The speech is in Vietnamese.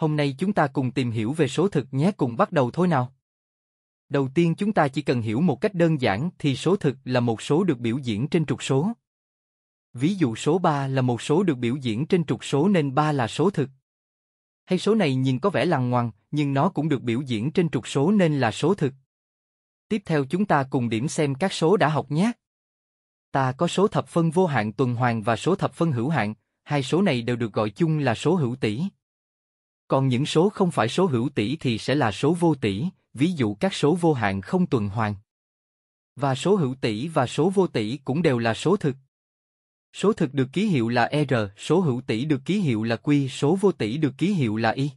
Hôm nay chúng ta cùng tìm hiểu về số thực nhé, cùng bắt đầu thôi nào. Đầu tiên chúng ta chỉ cần hiểu một cách đơn giản thì số thực là một số được biểu diễn trên trục số. Ví dụ số 3 là một số được biểu diễn trên trục số nên 3 là số thực. Hay số này nhìn có vẻ lằng ngoằng, nhưng nó cũng được biểu diễn trên trục số nên là số thực. Tiếp theo chúng ta cùng điểm xem các số đã học nhé. Ta có số thập phân vô hạn tuần hoàn và số thập phân hữu hạn, hai số này đều được gọi chung là số hữu tỷ. Còn những số không phải số hữu tỷ thì sẽ là số vô tỷ, ví dụ các số vô hạn không tuần hoàn. Và số hữu tỷ và số vô tỷ cũng đều là số thực. Số thực được ký hiệu là R, số hữu tỷ được ký hiệu là Q, số vô tỷ được ký hiệu là Y.